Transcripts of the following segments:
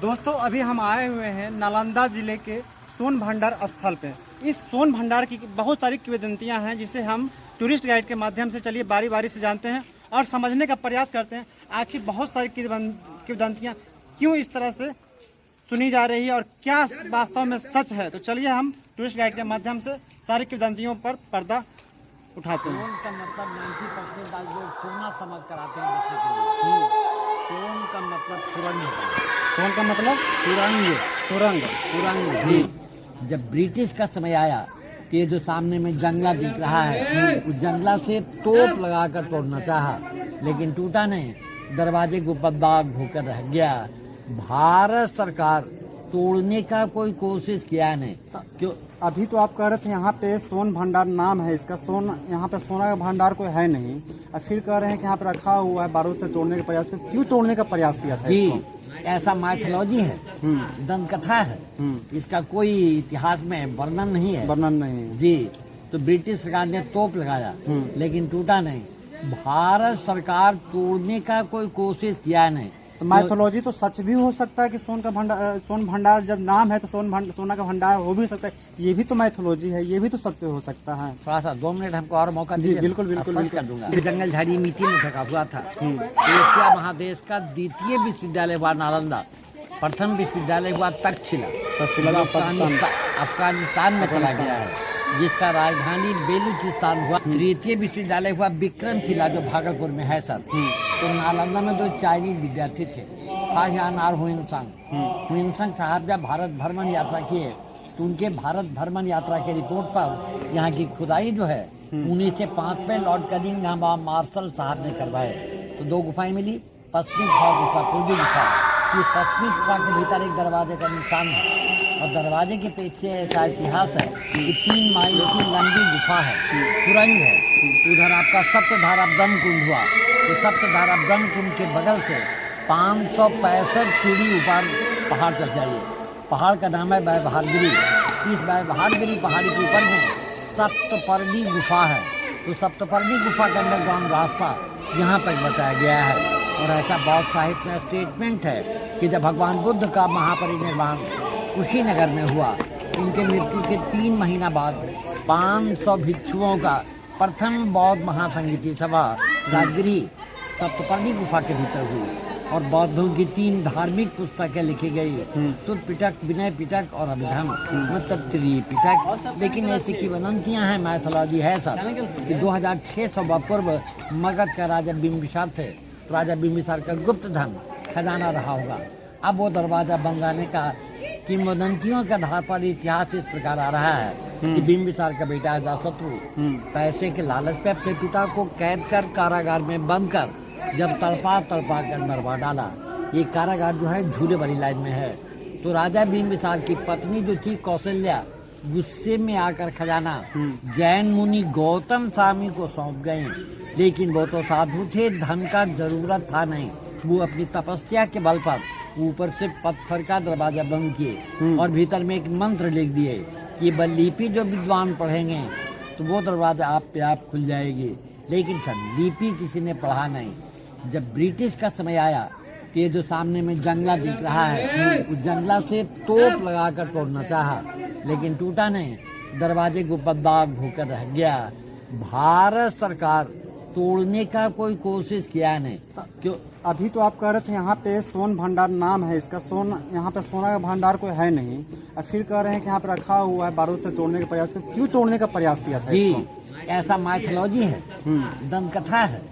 दोस्तों अभी हम आए हुए हैं नालंदा जिले के सोन भंडार स्थल पे। इस सोन भंडार की बहुत सारी किंवदंतियां हैं जिसे हम टूरिस्ट गाइड के माध्यम से चलिए बारी बारी से जानते हैं और समझने का प्रयास करते हैं आखिर बहुत सारी किंवदंतियां क्यों इस तरह से सुनी जा रही है और क्या वास्तव में सच है। तो चलिए हम टूरिस्ट गाइड के माध्यम से सारी किंवदंतियों पर पर्दा उठाते हैं। सोन का मतलब 90% आज लोग सोना समझ कर आते हैं बसने के लिए। सोन का मतलब सुरंग होता है। सोन का मतलब सुरंग सुरंग। सुरंग जी। जब ब्रिटिश का समय आया तो ये जो सामने में जंगला दिख रहा है उस जंगला से तोप लगाकर तोड़ना चाहा लेकिन टूटा नहीं, दरवाजे को बददाग होकर रह गया। भारत सरकार तोड़ने का कोई कोशिश किया नहीं। क्यों? अभी तो आप कह रहे थे यहाँ पे सोन भंडार नाम है इसका, सोन यहाँ पे सोना का भंडार कोई है नहीं और फिर कह रहे हैं कि यहाँ पे रखा हुआ है बारूद से तोड़ने का प्रयास। क्यों तोड़ने का प्रयास किया था जी इसको? ऐसा माइथोलॉजी है, दंत कथा है, इसका कोई इतिहास में वर्णन नहीं है। वर्णन नहीं है जी। तो ब्रिटिश सरकार ने तोप लगाया लेकिन टूटा नहीं। भारत सरकार तोड़ने का कोई कोशिश किया नहीं। तो माइथोलॉजी तो सच भी हो सकता है कि सोन भंडार जब नाम है तो सोना का भंडार हो भी सकता है। ये भी तो माइथोलॉजी है, ये भी तो सत्य हो सकता है। थोड़ा सा 2 मिनट हमको और मौका जी दीजिए। बिल्कुल बिल्कुल स्पष्ट कर दूंगा। जंगल झाड़ी मिट्टी में ढका हुआ था। एशिया महादेश का द्वितीय विश्वविद्यालय हुआ नालंदा, प्रथम विश्वविद्यालय हुआ तक्षशिला अफगानिस्तान में चला गया है जिसका राजधानी बेलूचिस्तान हुआ। तृतीय विश्वविद्यालय हुआ विक्रमशिला जो भागलपुर में है सर। तो नालंदा में 2 चाइनीज विद्यार्थी थे, शाहजहान और हुइनसंग साहब जब भारत भ्रमण यात्रा किए तो उनके भारत भ्रमण यात्रा के रिपोर्ट पर यहाँ की खुदाई जो है 1905 में लॉर्ड कनिंघम और मार्शल साहब ने करवाए तो 2 गुफाएं मिली। पश्चिमी गुफा, पूर्वी गुफा। इस पश्चिमी गुफा के भीतर एक दरवाजे का निशान है और दरवाजे के पीछे ऐसा इतिहास है कि 3 माइल की लंबी गुफा है, सुरंग है। उधर आपका सप्तधारा ब्रह्म कुंड हुआ तो सप्तधारा ब्रह्म कुंड के बगल से 565 सीढ़ी ऊपर पहाड़ चढ़ जाइए। पहाड़ का नाम है वैबहारगिरी। इस वैबहारगिरी पहाड़ी के ऊपर में सप्तपर्णी गुफा है। तो सप्तपर्णी गुफा का अंडरग्राउंड रास्ता यहाँ तक बताया गया है। और ऐसा बौद्ध साहित्य में स्टेटमेंट है कि जब भगवान बुद्ध का महापरिनिर्वाण कुशीनगर में हुआ, उनके मृत्यु के 3 महीना बाद 500 भिक्षुओं का प्रथम बौद्ध महासंगीति सभा राजगिरी सप्तपर्णी गुफा के भीतर हुई और बौद्धों की 3 धार्मिक पुस्तकें लिखी गई, सुत पिटक, विनय पिटक और अभिधम मतलब त्रिपिटक। लेकिन ऐसी किंवदंतियां हैं, मैथोलॉजी है सर कि 2600 पूर्व मगध का राजा बिंबिसार थे। तो राजा बिंबिसार का गुप्त धन खजाना रहा होगा। अब वो दरवाजा बन जाने का किंवदंतियों के आधार पर इतिहास इस प्रकार आ रहा है कि बिंबिसार का बेटा अजातशत्रु पैसे के लालच पे अपने पिता को कैद कर कारागार में बंद कर जब तड़पा कर मरवा डाला। ये कारागार जो है झूले वाली लाइन में है। तो राजा बिंबिसार की पत्नी जो थी कौशल्या गुस्से में आकर खजाना जैन मुनि गौतम स्वामी को सौंप गए। लेकिन वो तो साधु थे, धन का जरूरत था नहीं। वो अपनी तपस्या के बल पर ऊपर से पत्थर का दरवाजा बंद किए और भीतर में एक मंत्र लिख दिए कि लिपि जो विद्वान पढ़ेंगे तो वो दरवाजा आप पे आप खुल जाएगी। लेकिन सर लिपि किसी ने पढ़ा नहीं। जब ब्रिटिश का समय आया तो ये जो सामने में जंगला दिख रहा है उस जंगला से तोप लगाकर तोड़ना चाहा लेकिन टूटा नहीं, दरवाजे को बददाग होकर रह गया। भारत सरकार तोड़ने का कोई कोशिश किया नहीं। क्यों? अभी तो आप कह रहे थे यहाँ पे सोन भंडार नाम है इसका, यहाँ पे सोना का भंडार कोई है नहीं और फिर कह रहे हैं कि यहाँ पे रखा हुआ है बारूद से तोड़ने का प्रयास। क्यों तोड़ने का प्रयास किया था जी इसको? ऐसा माइथोलॉजी है, दंत कथा है,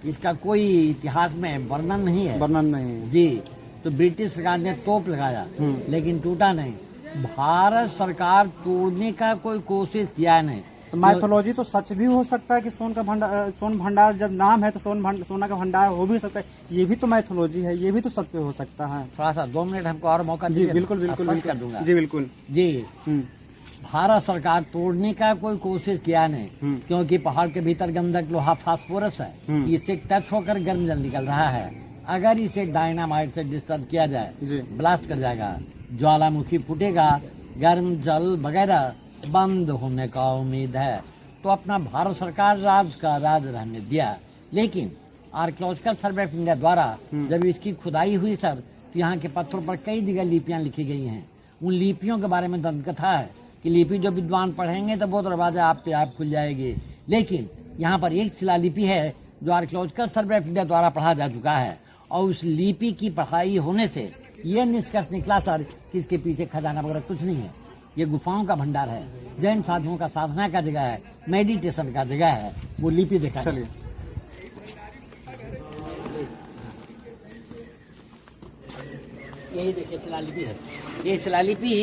इसका कोई इतिहास में वर्णन नहीं है। वर्णन नहीं है जी। तो ब्रिटिश सरकार ने तोप लगाया लेकिन टूटा नहीं। भारत सरकार तोड़ने का कोई कोशिश किया नहीं। तो माइथोलॉजी तो सच भी हो सकता है कि सोन भंडार जब नाम है तो सोना का भंडार हो भी सकता है। ये भी तो माइथोलॉजी है, ये भी तो सत्य हो सकता है। थोड़ा सा 2 मिनट हमको और मौका जी दीजिए। बिल्कुल बिल्कुल कर दूंगा। जी बिल्कुल जी। भारत सरकार तोड़ने का कोई कोशिश किया नहीं क्योंकि पहाड़ के भीतर गंधक लोहा फास्फोरस है, इससे टच होकर गर्म जल निकल रहा है। अगर इसे डायनामाइट से डिस्टर्ब किया जाए ब्लास्ट कर जाएगा, ज्वालामुखी फूटेगा, गर्म जल वगैरह बंद होने का उम्मीद है। तो अपना भारत सरकार राज का राज रहने दिया। लेकिन आर्कियोलॉजिकल सर्वे ऑफ इंडिया द्वारा जब इसकी खुदाई हुई सर तो यहाँ के पत्थरों पर कई जगह लिपियाँ लिखी गई हैं। उन लिपियों के बारे में दंतकथा है कि लिपि जो विद्वान पढ़ेंगे तो वो दरवाजा आप पे आप खुल जाएगी। लेकिन यहाँ पर एक शिलालिपि है जो आर्कियोलॉजिकल सर्वे ऑफ इंडिया द्वारा पढ़ा जा चुका है, और उस लिपि की पढ़ाई होने से ये निष्कर्ष निकला सर कि इसके पीछे खजाना वगैरह कुछ नहीं है। ये गुफाओं का भंडार है, जैन साधुओं का साधना का जगह है, मेडिटेशन का जगह है। वो लिपि देखा चलिए यही देखिए शिलालिपि है। ये शिलालिपि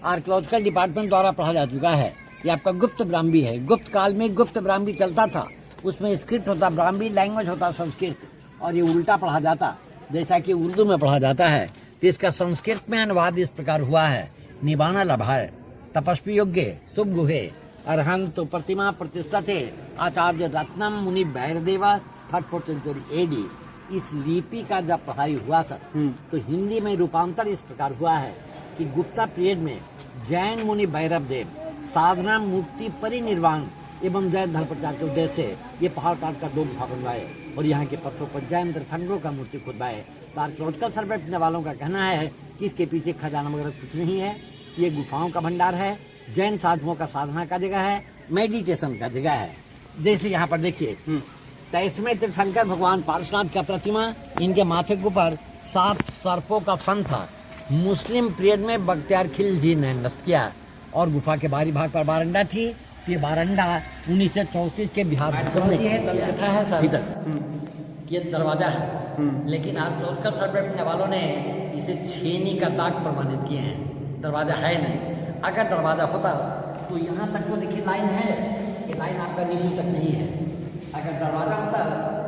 आर्कियोलॉजिकल डिपार्टमेंट द्वारा पढ़ा जा चुका है। ये आपका गुप्त ब्राह्मी है। गुप्त काल में गुप्त ब्राह्मी चलता था, उसमें स्क्रिप्ट होता, ब्राह्मी लैंग्वेज होता संस्कृत, और ये उल्टा पढ़ा जाता जैसा कि उर्दू में पढ़ा जाता है। तो इसका संस्कृत में अनुवाद इस प्रकार हुआ है: निबाना लभाए, तपस्वी योग्य, शुभ गुहे, अरहंत प्रतिमा प्रतिष्ठा थे, आचार्य रत्नम मुनि भैरदेवा, 3rd सेंचुरी एडी। इस लिपि का जब पढ़ाई हुआ सर तो हिंदी में रूपांतर इस प्रकार हुआ है कि गुप्ता पीरियड में जैन मुनि भैरव देव साधना मुक्ति परिनिर्वाण एवं जैन धर्म प्रचार के उद्देश्य से ये पहाड़ काट कर 2 गुफा बनवाए और यहाँ के पत्थरों पर जैन तीर्थंकरों का मूर्ति खुदवाए। तो आर्कियोलॉजिकल सर्वे करने वालों का कहना है कि इसके पीछे खजाना वगैरह कुछ नहीं है। ये गुफाओं का भंडार है, जैन साधुओं का साधना का जगह है, मेडिटेशन का जगह है। जैसे यहाँ पर देखिए, तो इसमें तीर्थंकर भगवान पार्श्वनाथ का प्रतिमा, इनके माथे के ऊपर 7 सर्पों का फन था। मुस्लिम पीरियड में बख्तियार खिलजी ने नष्ट किया, और गुफा के बाहरी भाग पर बारंडा थी। तो ये बारंडा 1934 के बिहार में दलकथा है सर, इधर ये दरवाजा है, लेकिन आर्कियोलॉजिकल सर्वे करने वालों ने इसे छेनी का दाग प्रमाणित किए हैं। दरवाजा है नहीं। अगर दरवाजा होता तो यहाँ तक तो देखिए लाइन है, ये लाइन आपका नीचे तक नहीं है। अगर दरवाजा होता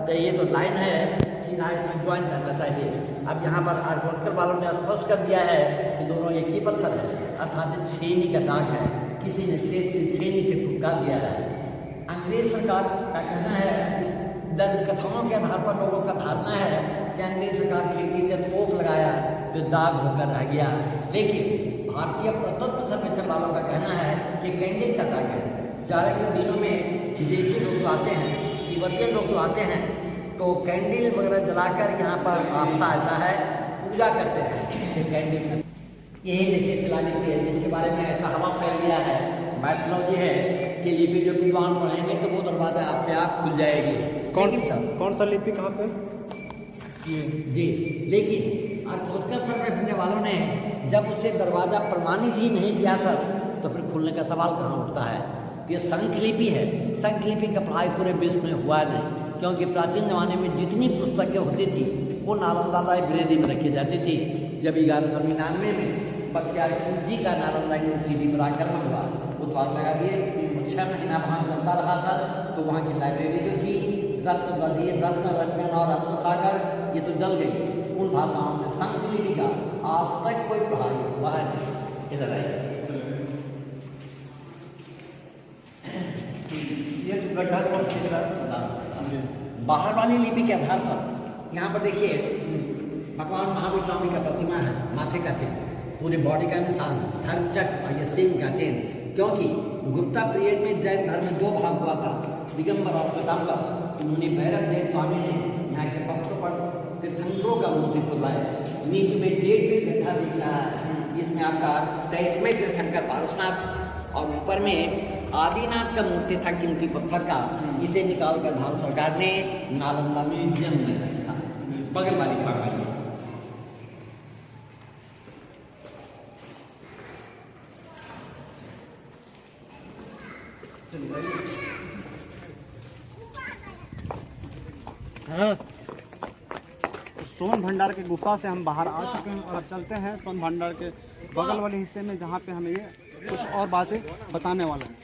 तो ये तो लाइन है, सीधा इसमें ज्वाइन करना चाहिए। अब यहाँ पर आर्कियोलॉजिकल वालों ने स्पष्ट कर दिया है कि दोनों एक ही पत्थर है, अर्थात छेनी का दाग है, किसी ने छेनी से फुटकार दिया है। अंग्रेज सरकार का कहना है कि दंत कथाओं के आधार पर लोगों का धारणा है कि अंग्रेज सरकार खिड़की से तोप लगाया तो दाग होकर रह गया। लेकिन भारतीय प्रत्युत्तर सर्वेक्षण वालों का कहना है कि कैंडल का दाग है। जाड़े के दिनों में विदेशी लोग आते हैं, तिब्बतियन लोग आते हैं, तो कैंडल वगैरह जलाकर यहाँ पर आस्था ऐसा है पूजा करते हैं कि कैंडल। यही देखिए शिलालिपि है जिसके बारे में ऐसा हवा फैल गया है, मैथोलॉजी है कि लिपि जो विद्वान पढ़ेंगे तो वो दरवाजा आप पे आप खुल जाएगी। कौन सा लिपि कहाँ पे? जी, लेकिन आर्कियोलॉजिकल सर्वे करने वालों ने जब उसे दरवाजा प्रमाणित ही नहीं किया सर, तो फिर खुलने का सवाल कहाँ उठता है। ये संखलिपि है। संखलिपि का पढ़ाई पूरे विश्व में हुआ नहीं, क्योंकि प्राचीन जमाने में जितनी पुस्तकें होती थी वो नालंदा लाइब्रेरी में रखी जाती थी। जब 1199 में बख्तियार खिलजी का नालंदा यूनिवर्सिटी पर आक्रमण हुआ, वो द्वार लगा दिए। 6 महीना वहाँ चलता रहा सर, तो वहाँ की लाइब्रेरी जो थी रत्न दधी, रत्न रंजन और रत्न सागर, ये तो जल गई। उन भाषाओं में संखलिपि का आज तक कोई पढ़ाई हुआ नहीं। इधर आइए, बाहर वाली लिपि के आधार पर यहाँ पर देखिए भगवान महावीर स्वामी का प्रतिमा है, माथे का चेन, पूरे बॉडी का निशान, धर्म चक्र और ये सिंह का चेन। क्योंकि गुप्ता पीरियड में जैन धर्म में 2 भाग हुआ था, दिगंबर और श्वेतांबर। उन्होंने भैरव देव स्वामी ने यहाँ के पत्थरों पर तीर्थंकरों का मूर्ति खुदवाया। नीचे में 1.5 गड्ढा दिख रहा है, इसमें आपका 23वें तीर्थंकर पारसनाथ, और ऊपर में आदिनाथ का मूर्ति था कीमती पत्थर का। इसे निकालकर भारत सरकार ने नालंदा म्यूजियम में रखा, बगल वाली खाका में। सोन भंडार के गुफा से हम बाहर आ चुके हैं और अब चलते हैं सोन भंडार के बगल वाले हिस्से में, जहाँ पे हमें ये कुछ और बातें बताने वाला है।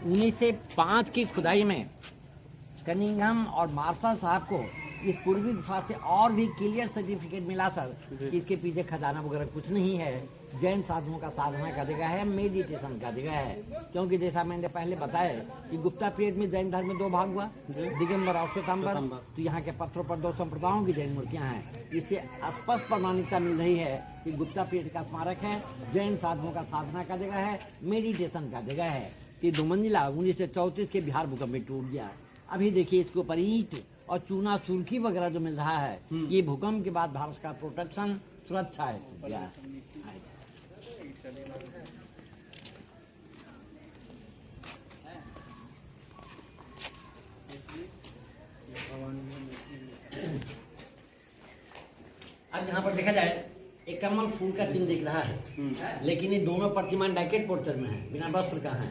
उन्हीं से 5 की खुदाई में कनिंघम और मार्शल साहब को इस पूर्वी गुफा से और भी क्लियर सर्टिफिकेट मिला सर कि इसके पीछे खजाना वगैरह कुछ नहीं है। जैन साधुओं का साधना का जगह है, मेडिटेशन का जगह है। क्योंकि जैसा मैंने पहले बताया कि गुप्ता पीरियड में जैन धर्म में 2 भाग हुआ, दिगंबर और श्वेतांबर। तो यहाँ के पत्थरों पर 2 संप्रदायों की जैन मूर्तियाँ हैं। इससे स्पष्ट प्रमाणिकता मिल रही है कि गुप्ता पीरियड का स्मारक है, जैन साधुओं का साधना का जगह है, मेडिटेशन का जगह है। कि 2 मंजिला 1934 के बिहार भूकंप में टूट गया। अभी देखिए इसके ऊपर ईंट और चूना सुर्खी वगैरह जो मिल रहा है, ये भूकंप के बाद भारत का प्रोटेक्शन सुरक्षा है। अब यहाँ पर देखा जाए एक कमल फूल का चिन्ह दिख रहा है, लेकिन ये दोनों प्रतिमा डैकेट पोस्टर में है, बिना वस्त्र का है।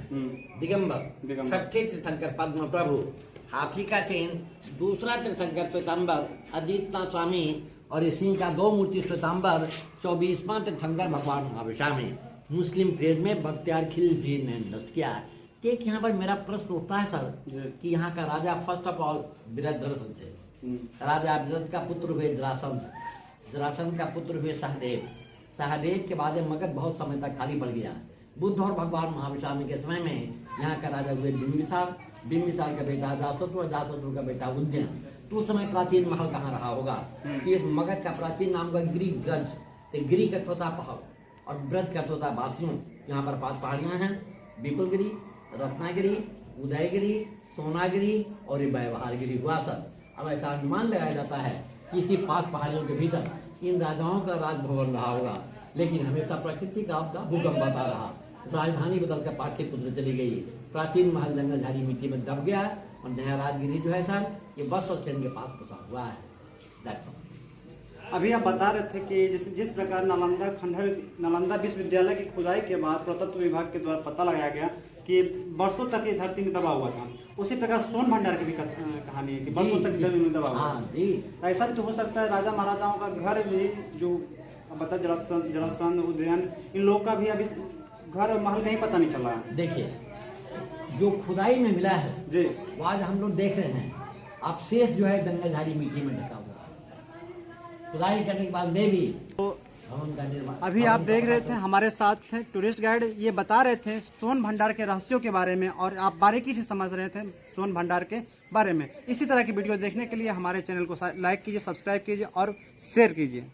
दिगंबर छठे तीर्थंकर पद्म प्रभु, हाथी का चिन्ह, दूसरा तीर्थंकर श्वेतांबर अजीतनाथ स्वामी और इसी का 2 मूर्ति श्वेतांबर 24वां तीर्थंकर भगवान महाविशा में। मुस्लिम पीरियड में बख्तियार खिलजी ने नष्ट किया। एक यहाँ पर मेरा प्रश्न उठता है सर कि यहाँ का राजा फर्स्ट ऑफ ऑल वृद्धरसन थे। राजा वृद्ध का पुत्र हुए जरासंध, जरासंध का पुत्र हुए सहदेव, सहदेव के बाद मगध बहुत समय तक खाली पड़ गया। बुद्ध और भगवान महाविशामी के समय में यहाँ का राजा हुए बिंबिसार, बिंबिसार का बेटा जासवंत और जासवंत का बेटा उद्यन। तो उस समय प्राचीन महल कहाँ रहा होगा? कि इस मगध का प्राचीन नाम का गिरी ब्रज, तो गिरी का होता पहाड़ और ब्रज का होता बासियों। यहाँ पर 5 पहाड़ियाँ हैं, विपुलगिरी, रत्नागिरी, उदयगिरी, सोनागिरी और व्यवहारगिरी हुआ सर। अब ऐसा अनुमान लगाया जाता है कि इसी 5 पहाड़ियों के भीतर इन राजाओं का राजभवन रहा होगा, लेकिन हमेशा प्रकृति का आपदा भूकंप आता रहा। राजधानी बदलकर पाटलिपुत्र चली गई, प्राचीन महल जंगल झाड़ी मिट्टी में दब गया और नया राजगिरी जो है सर ये बस स्टैंड के पास बसा हुआ है। अभी आप बता रहे थे कि जिस प्रकार नालंदा विश्वविद्यालय की खुदाई के बाद पुरातत्व विभाग के द्वारा पता लगाया गया कि वर्षों तक ये धरती में दबा हुआ था, उसी प्रकार सोन भंडार की भी कहानी है कि वर्षों तक जमीन में दबा हुआ। ऐसा भी तो हो सकता है राजा महाराजाओं का घर भी जो बता जरासंध उदयन, इन लोगों का भी अभी घर और महल कहीं पता नहीं चला। देखिए जो खुदाई में मिला है जी, वो आज हम लोग देख रहे हैं, अवशेष जो है जंगल झाड़ी मिट्टी में ढका हुआ। खुदाई करने के बाद में भी भवन का निर्माण। अभी आप देख रहे थे हमारे साथ थे टूरिस्ट गाइड, ये बता रहे थे सोन भंडार के रहस्यों के बारे में और आप बारीकी से समझ रहे थे सोन भंडार के बारे में। इसी तरह की वीडियो देखने के लिए हमारे चैनल को लाइक कीजिए, सब्सक्राइब कीजिए और शेयर कीजिए।